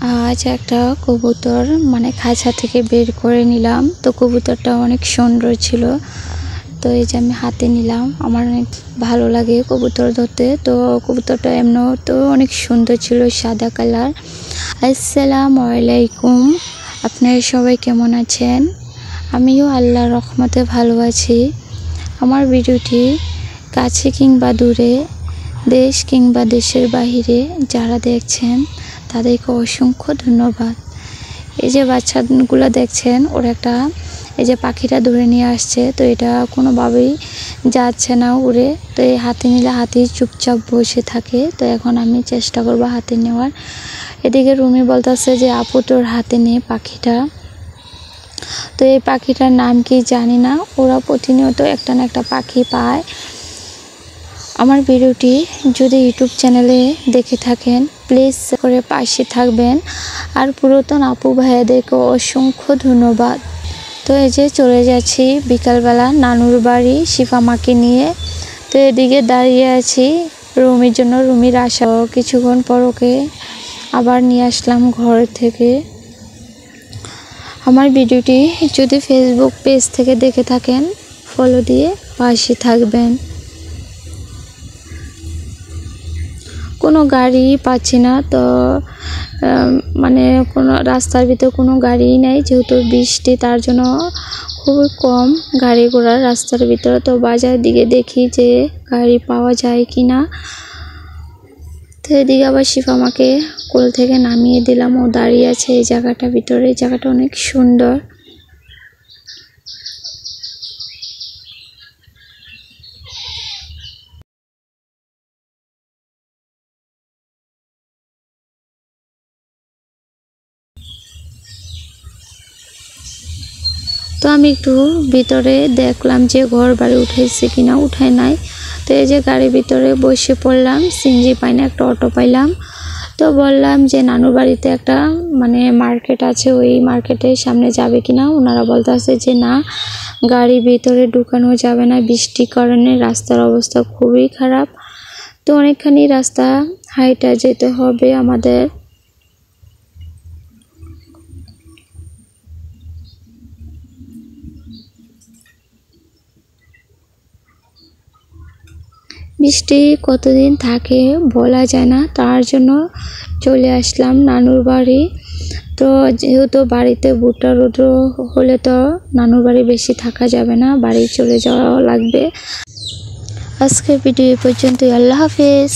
আজ একটা কবুতর মানে খাঁচা থেকে বের করে নিলাম। তো কবুতরটা অনেক সুন্দর ছিল, তো এই যে আমি হাতে নিলাম। আমার অনেক ভালো লাগে কবুতর ধরতে। তো কবুতরটা এমনও তো অনেক সুন্দর ছিল, সাদা কালার। আসসালামু আলাইকুম, আপনারা সবাই কেমন আছেন? আমিও আল্লাহর রহমতে ভালো আছি। আমার ভিডিওটি কাছে কিংবা দূরে, দেশ কিংবা দেশের বাহিরে যারা দেখছেন তাদেরকে অসংখ্য ধন্যবাদ। এই যে বাচ্চাগুলো দেখছেন, ওরা একটা এই যে পাখিটা ধরে নিয়ে আসছে, তো এটা কোনোভাবেই যাচ্ছে না উড়ে। তো এই হাতে নিলে হাতি চুপচাপ বসে থাকে। তো এখন আমি চেষ্টা করব হাতে নেওয়ার। এদিকে রুমি বলতেছে যে আপু তোর হাতে নে পাখিটা। তো এই পাখিটার নাম কি জানি না, ওরা প্রতিনিয়ত একটা না একটা পাখি পায়। আমার ভিডিওটি যদি ইউটিউব চ্যানেলে দেখে থাকেন প্লিজ করে পাশে থাকবেন, আর পুরাতন আপু ভাইয়াদেরকে অসংখ্য ধন্যবাদ। তো এই যে চলে যাচ্ছি বিকালবেলা নানুর বাড়ি শিফা মাকে নিয়ে। তো এদিকে দাঁড়িয়ে আছি রুমির জন্য, রুমির আসা কিছুক্ষণ পর ওকে আবার নিয়ে আসলাম ঘর থেকে। আমার ভিডিওটি যদি ফেসবুক পেজ থেকে দেখে থাকেন ফলো দিয়ে পাশে থাকবেন। কোনো গাড়ি পাচ্ছি না, তো মানে কোনো রাস্তার ভিতরে কোনো গাড়িই নেই, যেহেতু বৃষ্টি তার জন্য খুবই কম গাড়ি ঘোড়া রাস্তার ভিতরে। তো বাজার দিকে দেখি যে গাড়ি পাওয়া যায় কি না। তো এদিকে আবার শিফা আমাকে কোল থেকে নামিয়ে দিলাম, ও দাঁড়িয়ে আছে এই জায়গাটার ভিতরে। এই জায়গাটা অনেক সুন্দর। তো আমি একটু ভিতরে দেখলাম যে ঘর বাড়ি উঠেছে কিনা, উঠায় নাই। তো এই যে গাড়ির ভিতরে বসে পড়লাম, সিএনজি পাই না, একটা অটো পাইলাম। তো বললাম যে নানুর বাড়িতে একটা মানে মার্কেট আছে, ওই মার্কেটের সামনে যাবে কিনা। ওনারা বলতে আছে যে না, গাড়ি ভিতরে ঢুকানো যাবে না, বৃষ্টির কারণে রাস্তার অবস্থা খুবই খারাপ। তো অনেকখানি রাস্তা হাইটা যেতে হবে আমাদের। বৃষ্টি কতদিন থাকে বলা যায় না, তার জন্য চলে আসলাম নানুর বাড়ি। তো যেহেতু বাড়িতে ভুট্টা রুদ্র হলে তো নানুর বাড়ি বেশি থাকা যাবে না, বাড়ি চলে যাওয়া লাগবে। আজকের ভিডিও পর্যন্তই, আল্লাহ হাফেজ।